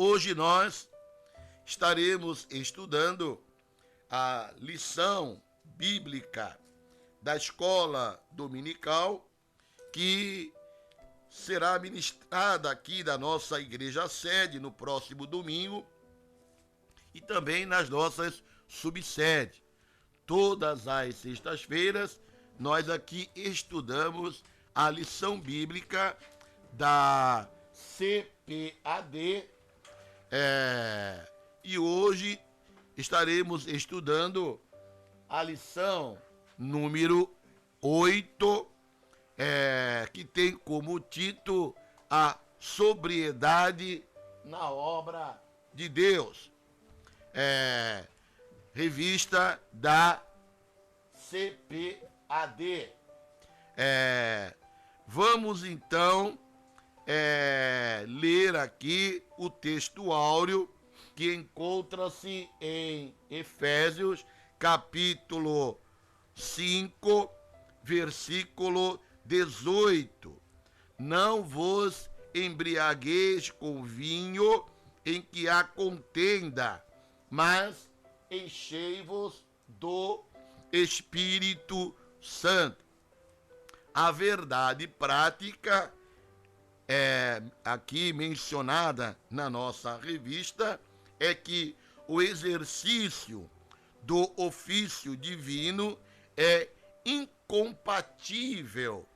Hoje nós estaremos estudando a lição bíblica da escola dominical que será ministrada aqui da nossa igreja sede no próximo domingo e também nas nossas subsedes. Todas as sextas-feiras nós aqui estudamos a lição bíblica da CPAD e hoje estaremos estudando a lição número 8, que tem como título a sobriedade na obra de Deus. Revista da CPAD. Vamos então ler aqui o texto áureo que encontra-se em Efésios, capítulo 5, versículo 18. Não vos embriagueis com vinho em que há contenda, mas enchei-vos do Espírito Santo. A verdade prática aqui mencionada na nossa revista é que o exercício do ofício divino é incompatível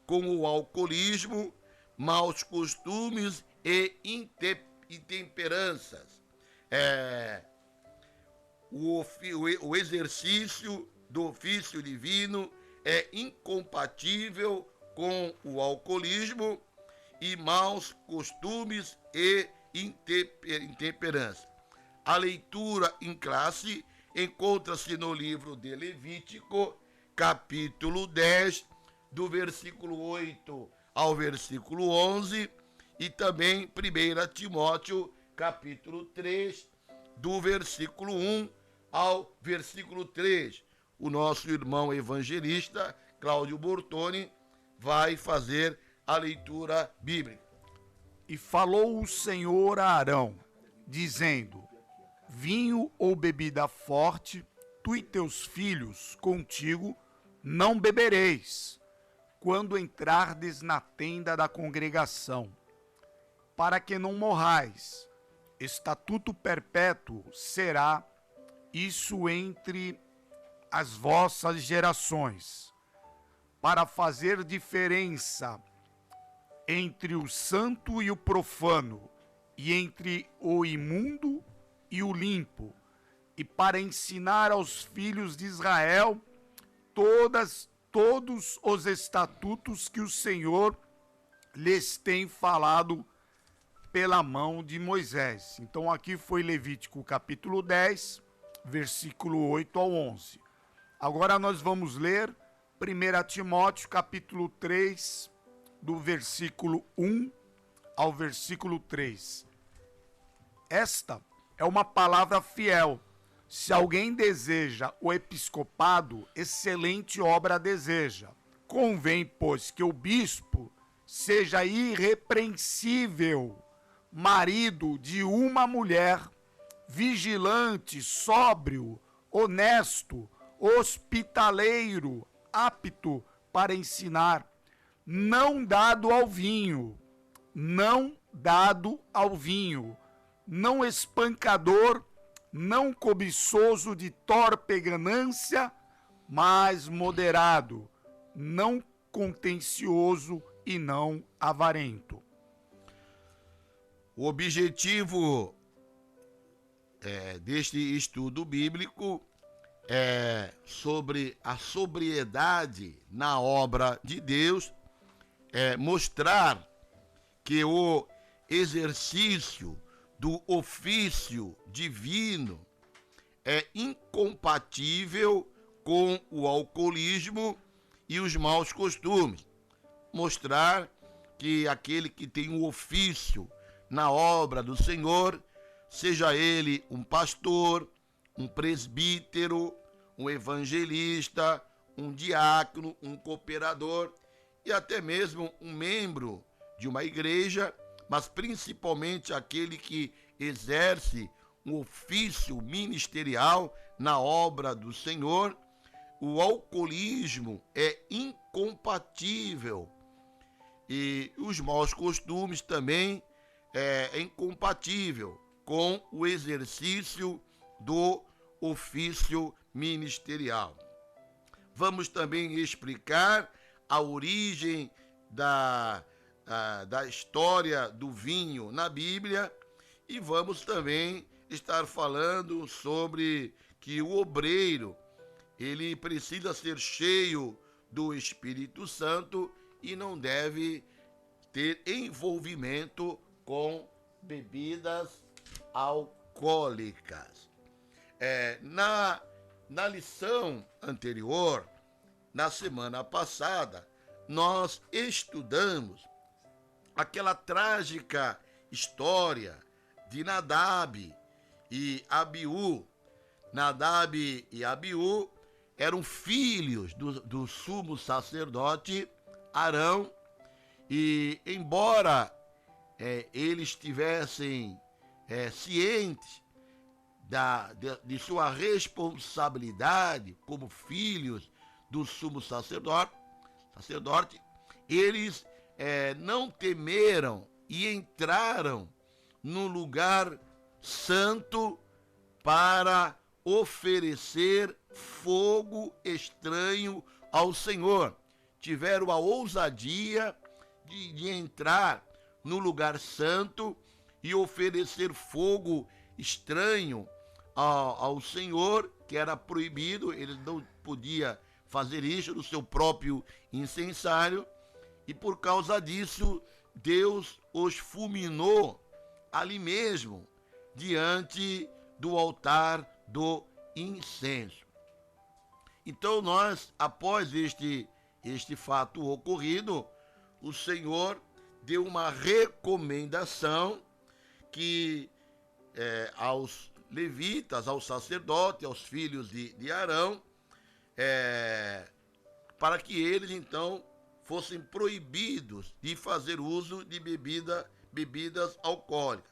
com o alcoolismo, maus costumes e intemperanças. O exercício do ofício divino é incompatível com o alcoolismo e maus costumes e intemperança. A leitura em classe encontra-se no livro de Levítico, capítulo 10, do versículo 8 ao versículo 11, e também 1 Timóteo, capítulo 3, do versículo 1 ao versículo 3. O nosso irmão evangelista, Cláudio Bortoni, vai fazer a leitura bíblica. E falou o Senhor a Arão, dizendo: vinho ou bebida forte, tu e teus filhos contigo não bebereis, quando entrardes na tenda da congregação, para que não morrais. Estatuto perpétuo será isso entre as vossas gerações, para fazer diferença entre o santo e o profano, e entre o imundo e o limpo, e para ensinar aos filhos de Israel todos os estatutos que o Senhor lhes tem falado pela mão de Moisés. Então aqui foi Levítico capítulo 10, versículo 8 ao 11. Agora nós vamos ler 1 Timóteo capítulo 3, do versículo 1 ao versículo 3. Esta é uma palavra fiel. Se alguém deseja o episcopado, excelente obra deseja. Convém, pois, que o bispo seja irrepreensível, marido de uma mulher, vigilante, sóbrio, honesto, hospitaleiro, apto para ensinar, não dado ao vinho, não espancador, não cobiçoso de torpe ganância, mas moderado, não contencioso e não avarento. O objetivo deste estudo bíblico é sobre a sobriedade na obra de Deus, mostrar que o exercício do ofício divino é incompatível com o alcoolismo e os maus costumes. Mostrar que aquele que tem um ofício na obra do Senhor, seja ele um pastor, um presbítero, um evangelista, um diácono, um cooperador e até mesmo um membro de uma igreja, mas principalmente aquele que exerce um ofício ministerial na obra do Senhor, o alcoolismo é incompatível. E os maus costumes também é incompatível com o exercício do ofício ministerial. Vamos também explicar a origem da história do vinho na Bíblia e vamos também estar falando sobre que o obreiro, ele precisa ser cheio do Espírito Santo e não deve ter envolvimento com bebidas alcoólicas. Na lição anterior, na semana passada, nós estudamos aquela trágica história de Nadab e Abiú. Nadab e Abiú eram filhos do sumo sacerdote Arão, e embora eles estivessem cientes de sua responsabilidade como filhos do sumo sacerdote, eles não temeram e entraram no lugar santo para oferecer fogo estranho ao Senhor. Tiveram a ousadia de entrar no lugar santo e oferecer fogo estranho ao Senhor, que era proibido, ele não podia fazer isso no seu próprio incensário, e por causa disso, Deus os fulminou ali mesmo, diante do altar do incenso. Então nós, após este fato ocorrido, o Senhor deu uma recomendação que aos levitas, aos sacerdotes, aos filhos de Arão, para que eles então fossem proibidos de fazer uso de bebidas alcoólicas.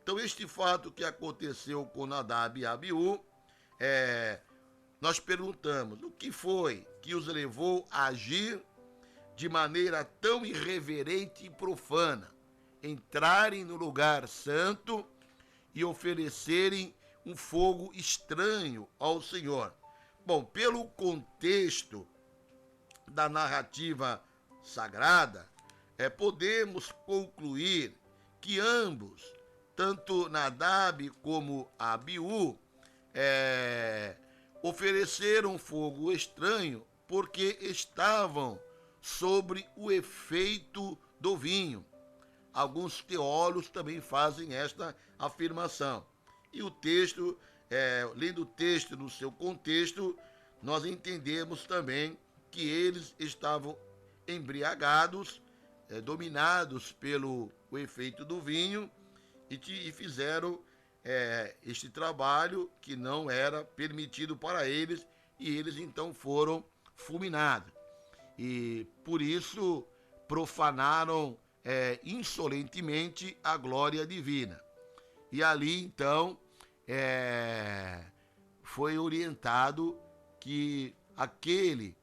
Então este fato que aconteceu com Nadab e Abiú, nós perguntamos o que foi que os levou a agir de maneira tão irreverente e profana, entrarem no lugar santo e oferecerem um fogo estranho ao Senhor. Bom, pelo contexto da narrativa sagrada, podemos concluir que ambos, tanto Nadab como Abiú, ofereceram fogo estranho porque estavam sobre o efeito do vinho. Alguns teólogos também fazem esta afirmação. E o texto, lendo o texto no seu contexto, nós entendemos também que eles estavam embriagados, dominados pelo o efeito do vinho, e fizeram este trabalho que não era permitido para eles, e eles então foram fulminados. E por isso profanaram insolentemente a glória divina. E ali então foi orientado que aquele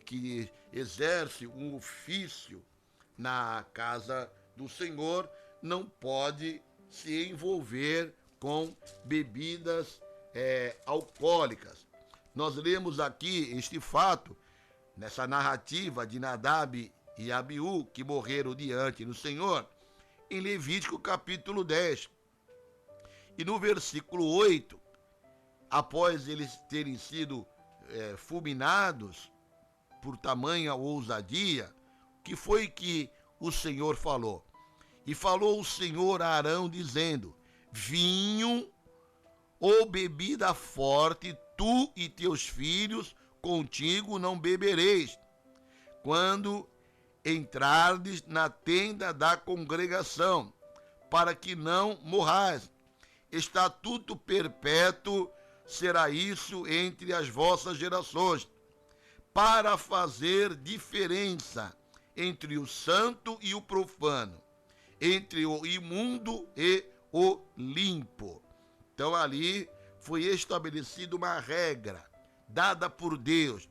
que exerce um ofício na casa do Senhor não pode se envolver com bebidas alcoólicas. Nós lemos aqui este fato, nessa narrativa de Nadab e Abiú, que morreram diante do Senhor, em Levítico capítulo 10. E no versículo 8, após eles terem sido fulminados por tamanha ousadia, o que foi que o Senhor falou? E falou o Senhor a Arão, dizendo: vinho ou bebida forte, tu e teus filhos contigo não bebereis, quando entrardes na tenda da congregação, para que não morrais. Estatuto perpétuo será isso entre as vossas gerações, para fazer diferença entre o santo e o profano, entre o imundo e o limpo. Então ali foi estabelecida uma regra dada por Deus,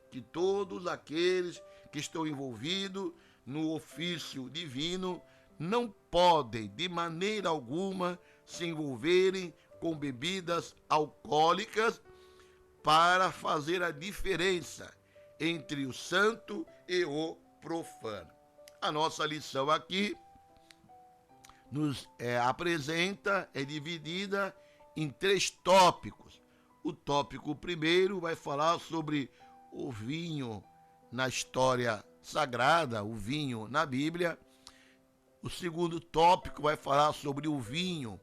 que todos aqueles que estão envolvidos no ofício divino não podem de maneira alguma se envolverem com bebidas alcoólicas para fazer a diferença entre o santo e o profano. A nossa lição aqui nos apresenta, é dividida em 3 tópicos. O tópico primeiro vai falar sobre o vinho na história sagrada, o vinho na Bíblia. O segundo tópico vai falar sobre o vinho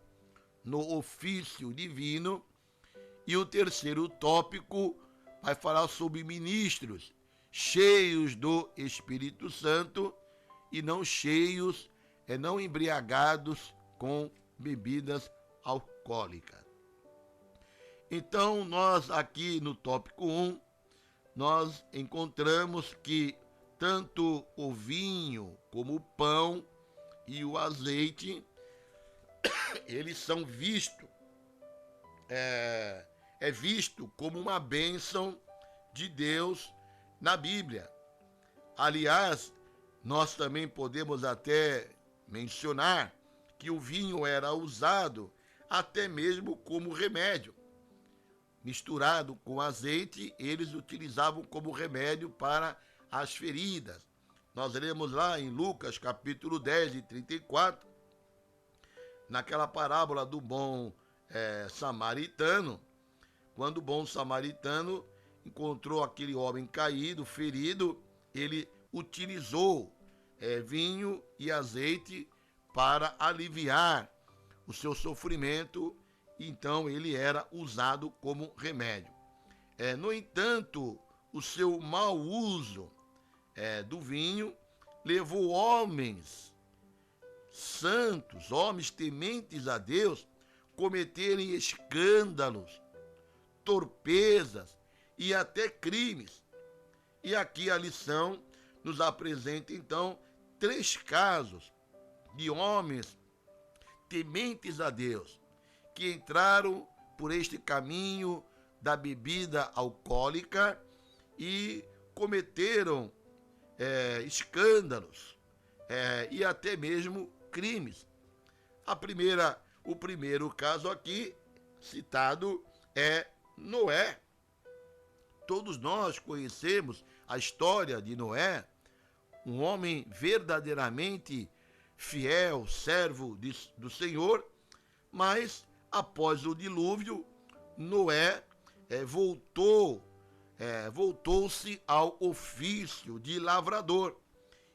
no ofício divino. E o terceiro tópico vai falar sobre ministros cheios do Espírito Santo e não cheios, não embriagados com bebidas alcoólicas. Então, nós aqui no tópico 1, nós encontramos que tanto o vinho como o pão e o azeite, eles são vistos, visto como uma bênção de Deus na Bíblia. Aliás, nós também podemos até mencionar que o vinho era usado até mesmo como remédio. Misturado com azeite, eles utilizavam como remédio para as feridas. Nós lemos lá em Lucas, capítulo 10 e 34, naquela parábola do bom samaritano, quando o bom samaritano encontrou aquele homem caído, ferido, ele utilizou vinho e azeite para aliviar o seu sofrimento. Então ele era usado como remédio. No entanto, o seu mau uso do vinho levou homens santos, homens tementes a Deus, cometerem escândalos, torpezas e até crimes. E aqui a lição nos apresenta então 3 casos de homens tementes a Deus, que entraram por este caminho da bebida alcoólica e cometeram escândalos e até mesmo crimes. O primeiro caso aqui citado é Noé. Todos nós conhecemos a história de Noé, um homem verdadeiramente fiel, servo do Senhor, mas após o dilúvio, Noé voltou-se ao ofício de lavrador.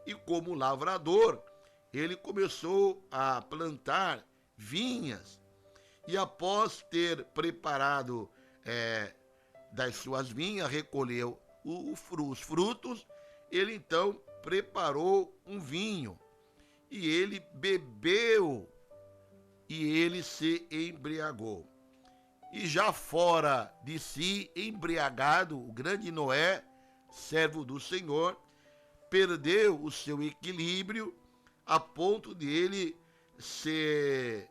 E como lavrador, ele começou a plantar vinhas. E após ter preparado das suas vinhas, recolheu os frutos, ele então preparou um vinho. E ele bebeu e ele se embriagou. E já fora de si, embriagado, o grande Noé, servo do Senhor, perdeu o seu equilíbrio a ponto de ele se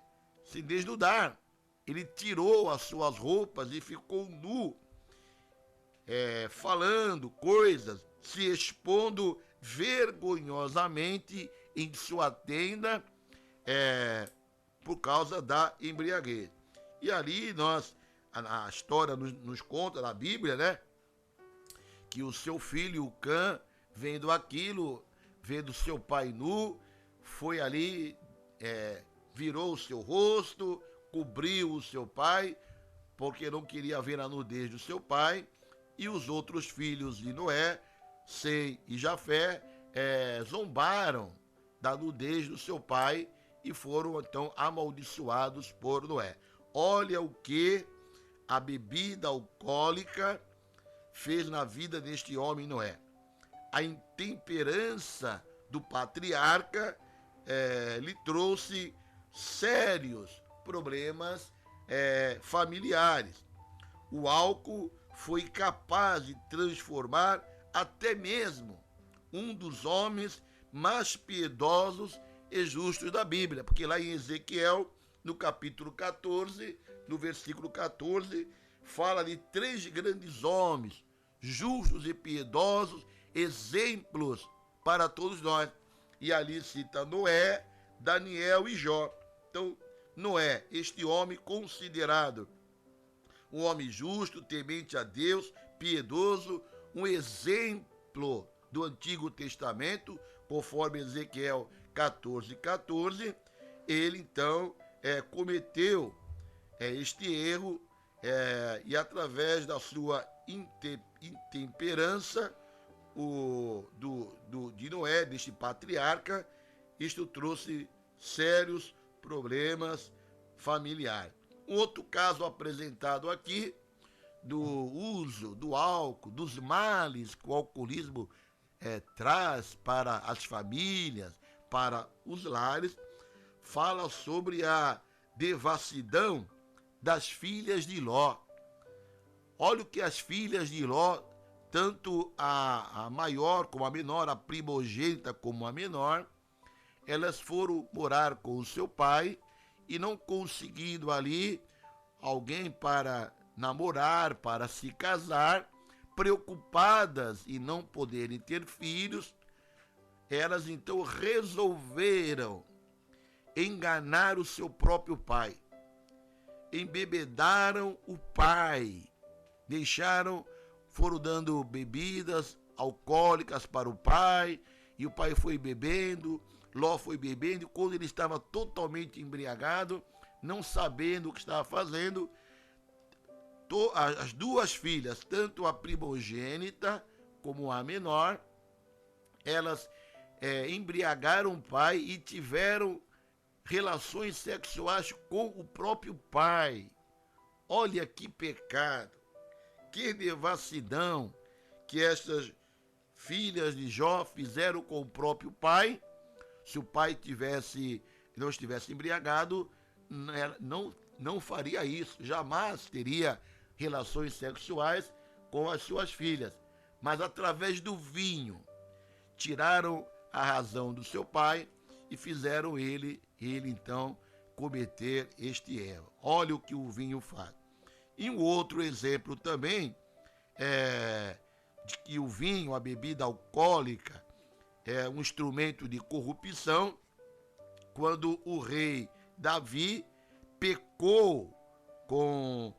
desnudar. Ele tirou as suas roupas e ficou nu, falando coisas, se expondo vergonhosamente em sua tenda, por causa da embriaguez. E ali a história nos conta na Bíblia, né, que o seu filho Cã, vendo aquilo, vendo seu pai nu, foi ali, virou o seu rosto, cobriu o seu pai, porque não queria ver a nudez do seu pai. E os outros filhos de Noé, Sem e Jafé, zombaram da nudez do seu pai e foram então amaldiçoados por Noé. Olha o que a bebida alcoólica fez na vida deste homem Noé. A intemperança do patriarca lhe trouxe sérios problemas familiares. O álcool foi capaz de transformar até mesmo um dos homens mais piedosos e justos da Bíblia, porque lá em Ezequiel, no capítulo 14, no versículo 14, fala de 3 grandes homens, justos e piedosos, exemplos para todos nós. E ali cita Noé, Daniel e Jó. Então, Noé, este homem considerado um homem justo, temente a Deus, piedoso, um exemplo do Antigo Testamento, conforme Ezequiel 14:14, ele então cometeu este erro e através da sua intemperança de Noé, deste patriarca, isto trouxe sérios problemas familiares. Um outro caso apresentado aqui, do uso do álcool, dos males que o alcoolismo traz para as famílias, para os lares, fala sobre a devassidão das filhas de Ló. Olha o que as filhas de Ló, tanto a maior como a menor, a primogênita como a menor, elas foram morar com o seu pai e não conseguindo ali alguém para namorar, para se casar, preocupadas em não poderem ter filhos, elas então resolveram enganar o seu próprio pai. Embebedaram o pai, foram dando bebidas alcoólicas para o pai, e o pai foi bebendo, Ló foi bebendo, e quando ele estava totalmente embriagado, não sabendo o que estava fazendo, as duas filhas, tanto a primogênita como a menor, elas embriagaram o pai e tiveram relações sexuais com o próprio pai. Olha que pecado, que devassidão que estas filhas de Jó fizeram com o próprio pai. Se o pai não estivesse embriagado, não faria isso, jamais teria relações sexuais com as suas filhas. Mas através do vinho, tiraram a razão do seu pai e fizeram ele então cometer este erro. Olha o que o vinho faz. E um outro exemplo também de que o vinho, a bebida alcoólica, é um instrumento de corrupção, quando o rei Davi pecou com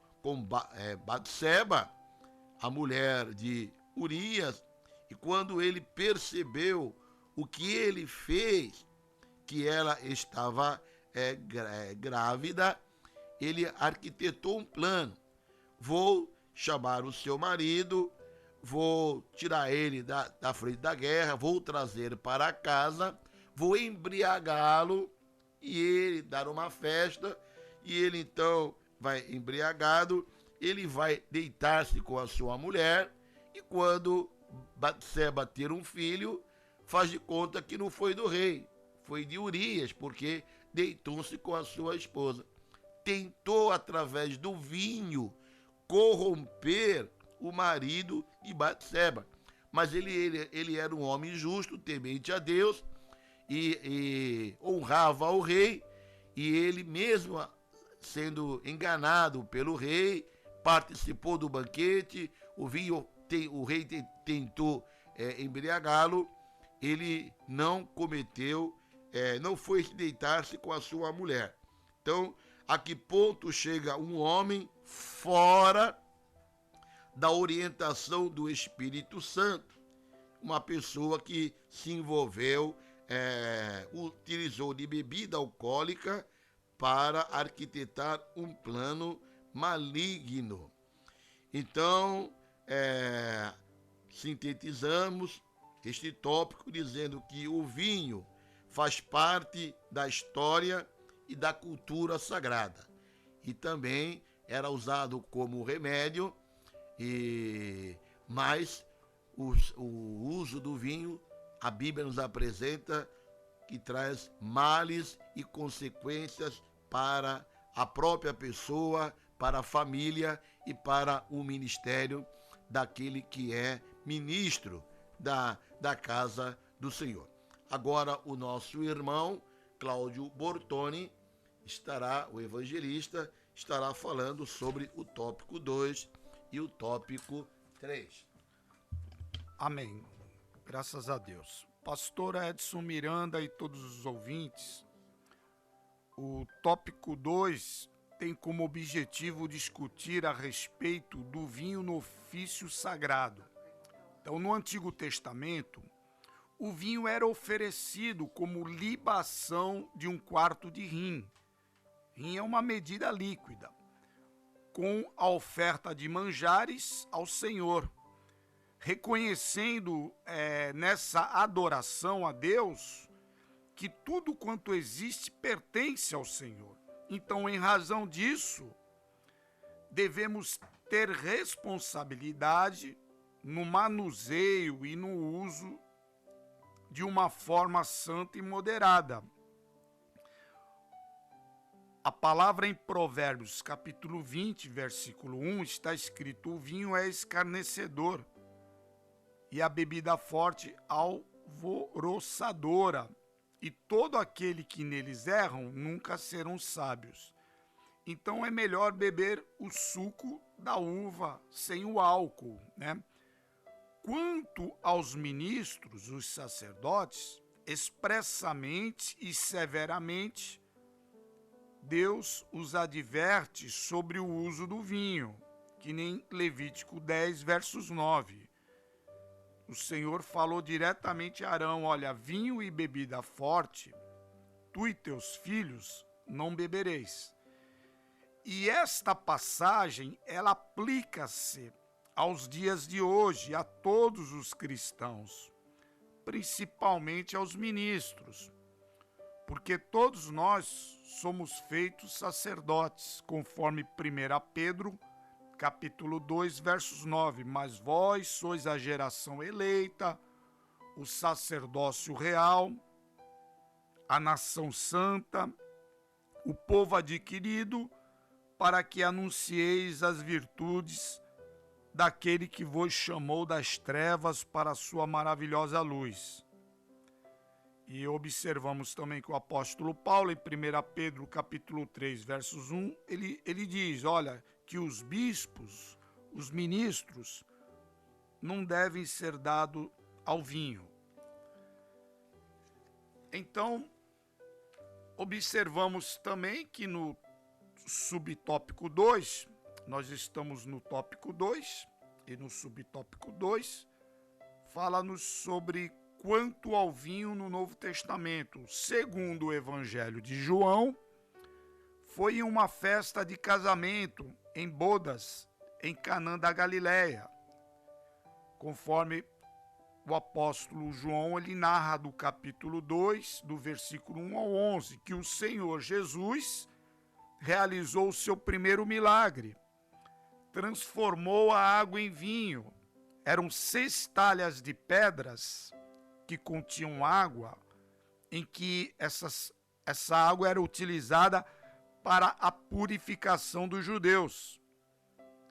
Batseba, a mulher de Urias, e quando ele percebeu o que ele fez, que ela estava grávida, ele arquitetou um plano. Vou chamar o seu marido, vou tirar ele da frente da guerra, vou trazer para casa, vou embriagá-lo e ele dar uma festa, e ele então vai embriagado, ele vai deitar-se com a sua mulher, e quando Batseba ter um filho, faz de conta que não foi do rei, foi de Urias, porque deitou-se com a sua esposa. Tentou, através do vinho, corromper o marido de Batseba. Mas ele era um homem justo, temente a Deus, e honrava ao rei, e ele mesmo, sendo enganado pelo rei, participou do banquete, o rei tentou embriagá-lo, ele não cometeu, não foi deitar-se com a sua mulher. Então, a que ponto chega um homem fora da orientação do Espírito Santo? Uma pessoa que se envolveu, utilizou de bebida alcoólica para arquitetar um plano maligno. Então, sintetizamos este tópico dizendo que o vinho faz parte da história e da cultura sagrada, e também era usado como remédio, mas o uso do vinho, a Bíblia nos apresenta que traz males e consequências para a própria pessoa, para a família e para o ministério daquele que é ministro da casa do Senhor. Agora o nosso irmão Cláudio Bortoni o evangelista, estará falando sobre o tópico 2 e o tópico 3. Amém. Graças a Deus. Pastor Edson Miranda e todos os ouvintes, o tópico 2 tem como objetivo discutir a respeito do vinho no ofício sagrado. Então, no Antigo Testamento, o vinho era oferecido como libação de um quarto de hin. Hin é uma medida líquida, com a oferta de manjares ao Senhor, reconhecendo nessa adoração a Deus que tudo quanto existe pertence ao Senhor. Então, em razão disso, devemos ter responsabilidade no manuseio e no uso de uma forma santa e moderada. A palavra em Provérbios, capítulo 20, versículo 1, está escrito: o vinho é escarnecedor e a bebida forte alvoroçadora, e todo aquele que neles erram nunca serão sábios. Então é melhor beber o suco da uva sem o álcool, né? Quanto aos ministros, os sacerdotes, expressamente e severamente, Deus os adverte sobre o uso do vinho, que nem Levítico 10, versos 9. O Senhor falou diretamente a Arão: olha, vinho e bebida forte, tu e teus filhos não bebereis. E esta passagem, ela aplica-se aos dias de hoje, a todos os cristãos, principalmente aos ministros, porque todos nós somos feitos sacerdotes, conforme 1 Pedro, capítulo 2, versos 9. Mas vós sois a geração eleita, o sacerdócio real, a nação santa, o povo adquirido, para que anuncieis as virtudes daquele que vos chamou das trevas para a sua maravilhosa luz. E observamos também que o apóstolo Paulo, em 1 Pedro, capítulo 3, versos 1, ele diz, olha, que os bispos, os ministros, não devem ser dados ao vinho. Então, observamos também que no subtópico 2, nós estamos no tópico 2, e no subtópico 2, fala-nos sobre quanto ao vinho no Novo Testamento. Segundo o Evangelho de João, foi em uma festa de casamento, em bodas, em Canaã da Galileia. Conforme o apóstolo João, ele narra do capítulo 2, do versículo 1 ao 11, que o Senhor Jesus realizou o seu primeiro milagre. Transformou a água em vinho. Eram 6 talhas de pedras que continham água, em que essa água era utilizada para a purificação dos judeus.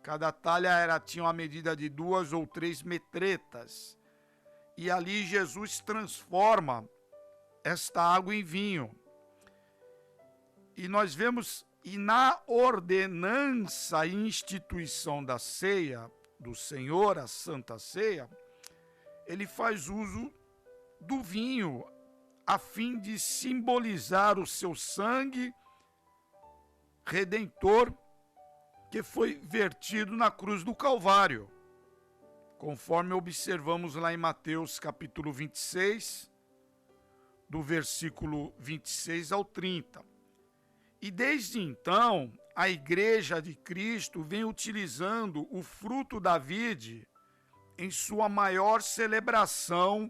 Cada talha tinha uma medida de 2 ou 3 metretas. E ali Jesus transforma esta água em vinho. E nós vemos, e na ordenança e instituição da ceia do Senhor, a Santa Ceia, ele faz uso do vinho, a fim de simbolizar o seu sangue redentor que foi vertido na cruz do Calvário, conforme observamos lá em Mateus capítulo 26, do versículo 26 ao 30. E desde então, a Igreja de Cristo vem utilizando o fruto da vide em sua maior celebração,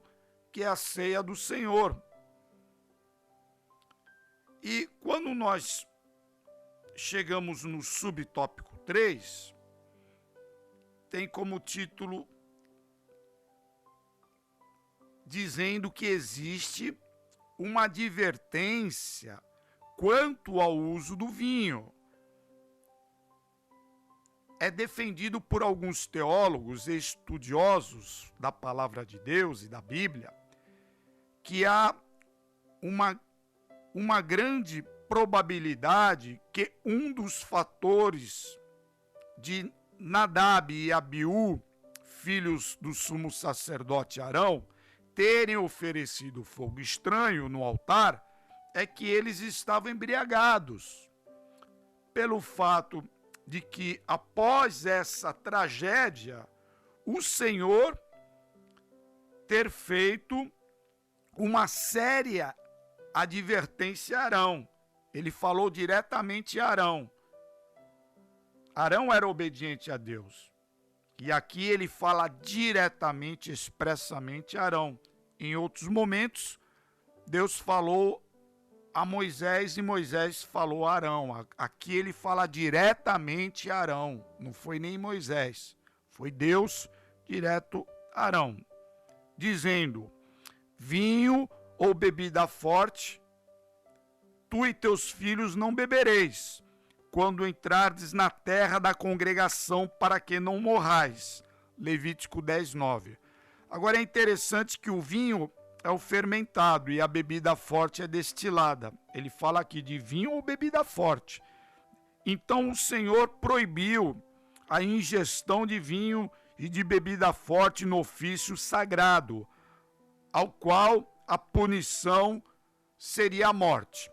que é a ceia do Senhor. E quando nós chegamos no subtópico 3, tem como título dizendo que existe uma advertência quanto ao uso do vinho. É defendido por alguns teólogos e estudiosos da palavra de Deus e da Bíblia que há uma uma grande probabilidade que um dos fatores de Nadab e Abiú, filhos do sumo sacerdote Arão, terem oferecido fogo estranho no altar, é que eles estavam embriagados. Pelo fato de que, após essa tragédia, o Senhor ter feito uma séria advertência a Arão. Ele falou diretamente a Arão. Arão era obediente a Deus. E aqui ele fala diretamente, expressamente a Arão. Em outros momentos, Deus falou a Moisés e Moisés falou a Arão. Aqui ele fala diretamente a Arão. Não foi nem Moisés. Foi Deus direto a Arão. Dizendo: vinho ou bebida forte, tu e teus filhos não bebereis, quando entrardes na terra da congregação, para que não morrais. Levítico 10:9. Agora é interessante que o vinho é o fermentado e a bebida forte é destilada. Ele fala aqui de vinho ou bebida forte. Então o Senhor proibiu a ingestão de vinho e de bebida forte no ofício sagrado, ao qual a punição seria a morte.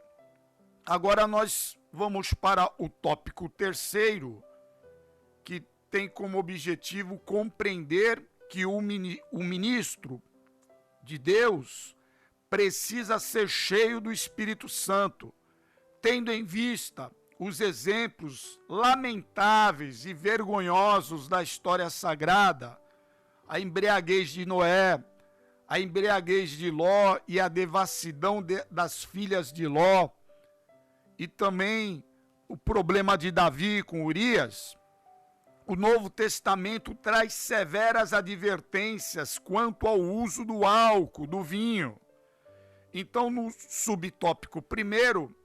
Agora nós vamos para o tópico terceiro, que tem como objetivo compreender que o ministro de Deus precisa ser cheio do Espírito Santo, tendo em vista os exemplos lamentáveis e vergonhosos da história sagrada, a embriaguez de Noé, a embriaguez de Ló e a devassidão das filhas de Ló, e também o problema de Davi com Urias. O Novo Testamento traz severas advertências quanto ao uso do álcool, do vinho. Então, no subtópico primeiro,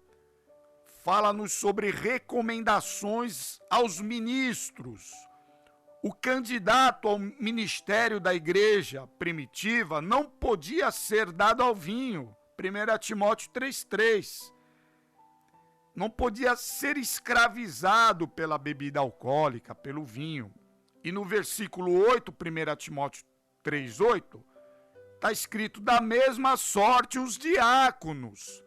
fala-nos sobre recomendações aos ministros. O candidato ao ministério da igreja primitiva não podia ser dado ao vinho. 1 Timóteo 3,3. Não podia ser escravizado pela bebida alcoólica, pelo vinho. E no versículo 8, 1 Timóteo 3,8, está escrito: da mesma sorte os diáconos,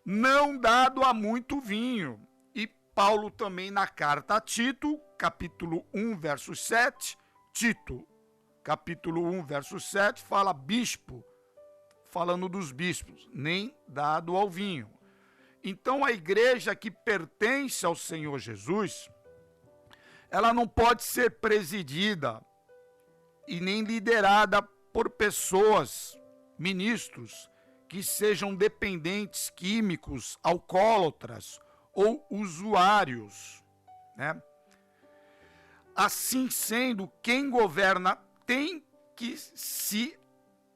não dado a muito vinho. E Paulo também na carta a Tito, capítulo 1, verso 7, Tito, capítulo 1, verso 7, fala bispo, falando dos bispos, nem dado ao vinho. Então a igreja que pertence ao Senhor Jesus, ela não pode ser presidida e nem liderada por pessoas, ministros, que sejam dependentes químicos, alcoólatras ou usuários, né? Assim sendo, quem governa tem que se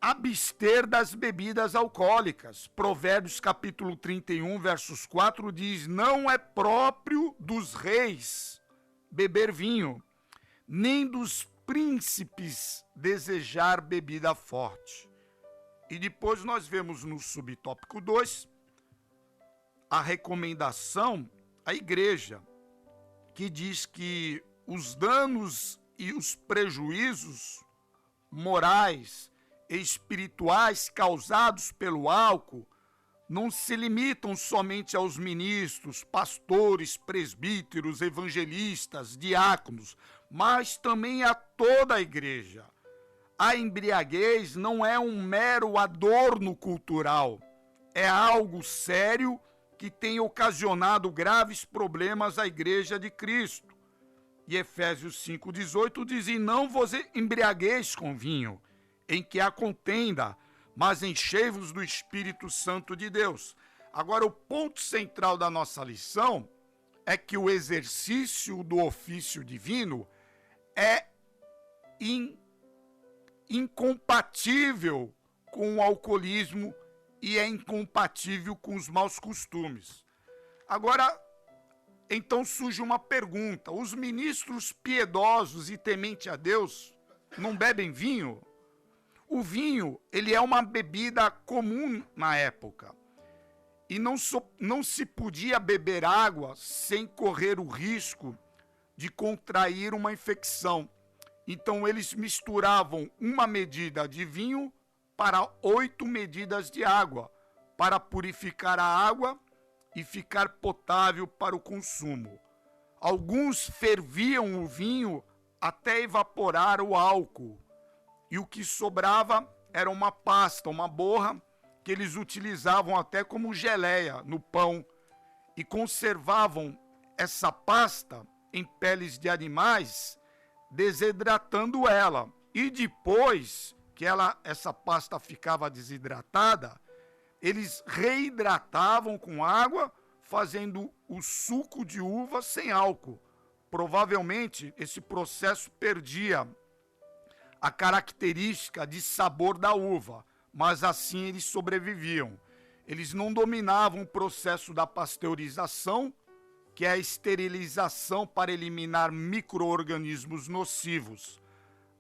abster das bebidas alcoólicas. Provérbios capítulo 31, versos 4 diz: não é próprio dos reis beber vinho, nem dos príncipes desejar bebida forte. E depois nós vemos no subtópico 2 a recomendação à igreja, que diz que os danos e os prejuízos morais e espirituais causados pelo álcool não se limitam somente aos ministros, pastores, presbíteros, evangelistas, diáconos, mas também a toda a igreja. A embriaguez não é um mero adorno cultural, é algo sério que tem ocasionado graves problemas à igreja de Cristo. E Efésios 5,18 diz: e não vos embriagueis com vinho, em que há contenda, mas enchei-vos do Espírito Santo de Deus. Agora, o ponto central da nossa lição é que o exercício do ofício divino é incompatível com o alcoolismo e é incompatível com os maus costumes. Agora, então surge uma pergunta: os ministros piedosos e temente a Deus não bebem vinho? O vinho, ele é uma bebida comum na época. e não se podia beber água sem correr o risco de contrair uma infecção. Então eles misturavam uma medida de vinho para 8 medidas de água, para purificar a água e ficar potável para o consumo. Alguns ferviam o vinho até evaporar o álcool, e o que sobrava era uma pasta, uma borra, que eles utilizavam até como geleia no pão, e conservavam essa pasta em peles de animais, desidratando ela. E depois que essa pasta ficava desidratada, eles reidratavam com água, fazendo o suco de uva sem álcool. Provavelmente, esse processo perdia a característica de sabor da uva, mas assim eles sobreviviam. Eles não dominavam o processo da pasteurização, que é a esterilização para eliminar micro-organismos nocivos.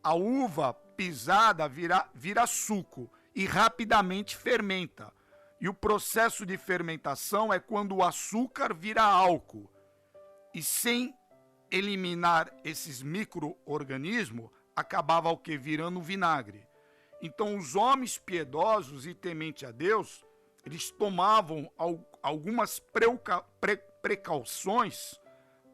A uva pisada vira suco e rapidamente fermenta. E o processo de fermentação é quando o açúcar vira álcool. E sem eliminar esses micro-organismos, acabava o que? Virando vinagre. Então os homens piedosos e tementes a Deus, eles tomavam algumas precauções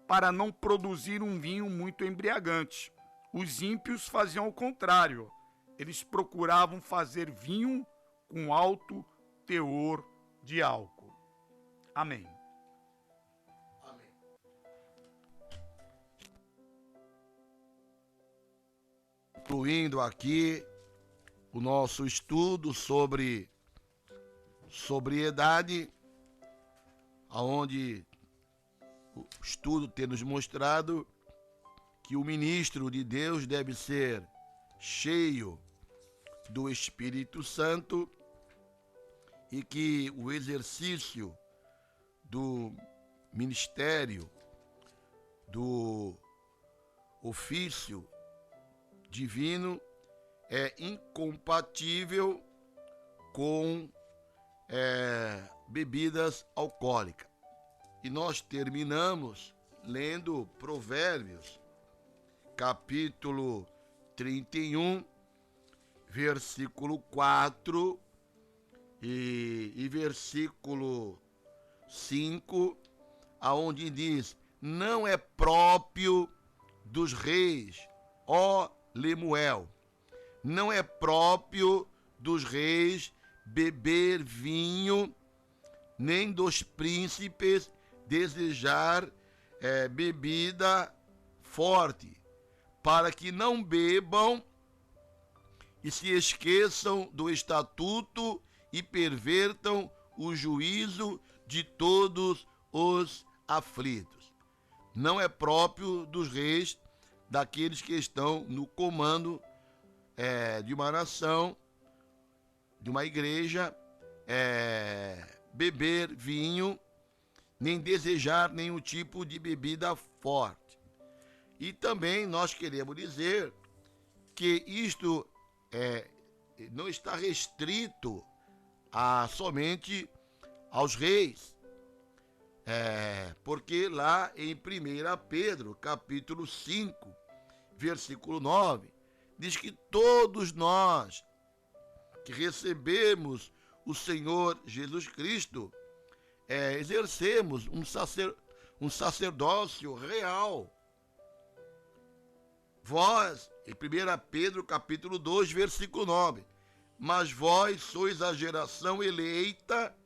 para não produzir um vinho muito embriagante. Os ímpios faziam o contrário. Eles procuravam fazer vinho com alto teor de álcool. Amém. Amém. Concluindo aqui o nosso estudo sobre sobriedade, aonde o estudo tem nos mostrado que o ministro de Deus deve ser cheio do Espírito Santo e que o exercício do ministério, do ofício divino é incompatível com bebidas alcoólicas. E nós terminamos lendo Provérbios, capítulo 31, versículo 4 e versículo 5, aonde diz: não é próprio dos reis, ó Lemuel, não é próprio dos reis beber vinho, nem dos príncipes desejar bebida forte, para que não bebam e se esqueçam do estatuto e pervertam o juízo de todos os aflitos. Não é próprio dos reis, daqueles que estão no comando de uma nação, de uma igreja, beber vinho, nem desejar nenhum tipo de bebida forte. E também nós queremos dizer que isto não está restrito somente aos reis, porque lá em 1 Pedro, capítulo 5, versículo 9, diz que todos nós que recebemos o Senhor Jesus Cristo, exercemos um sacerdócio real. Vós, em 1 Pedro capítulo 2, versículo 9, mas vós sois a geração eleita,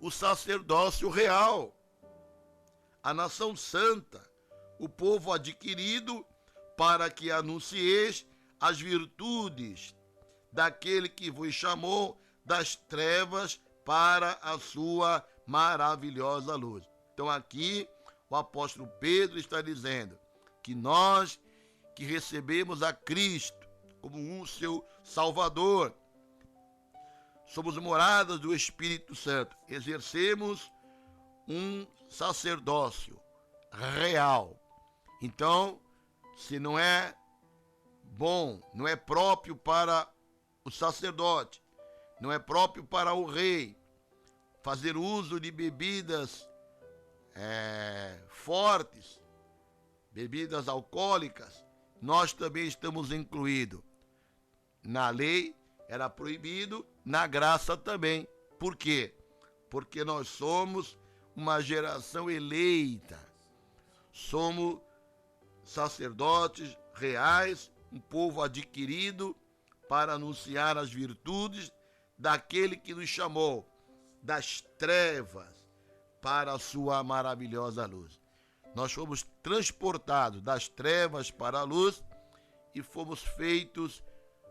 o sacerdócio real, a nação santa, o povo adquirido, para que anuncieis as virtudes daquele que vos chamou das trevas para a sua maravilhosa luz. Então aqui o apóstolo Pedro está dizendo que nós que recebemos a Cristo como um seu Salvador, somos moradas do Espírito Santo, exercemos um sacerdócio real. Então, se não é bom, não é próprio para o sacerdote, não é próprio para o rei, fazer uso de bebidas fortes, bebidas alcoólicas, nós também estamos incluídos. Na lei era proibido, na graça também. Por quê? Porque nós somos uma geração eleita. Somos sacerdotes reais, um povo adquirido para anunciar as virtudes daquele que nos chamou das trevas para a sua maravilhosa luz. Nós fomos transportados das trevas para a luz e fomos feitos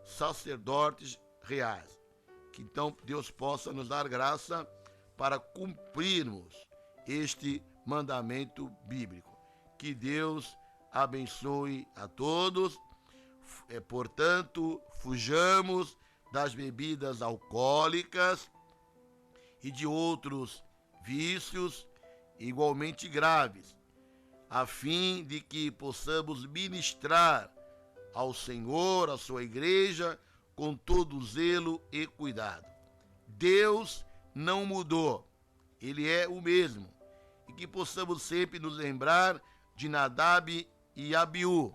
sacerdotes reais. Que então Deus possa nos dar graça para cumprirmos este mandamento bíblico. Que Deus abençoe a todos. Portanto, fujamos das bebidas alcoólicas e de outros vícios igualmente graves, a fim de que possamos ministrar ao Senhor, à sua igreja, com todo zelo e cuidado. Deus não mudou, Ele é o mesmo, e que possamos sempre nos lembrar de Nadab e Abiú,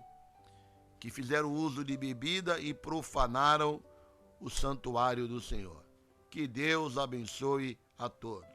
que fizeram uso de bebida e profanaram o santuário do Senhor. Que Deus abençoe a todos.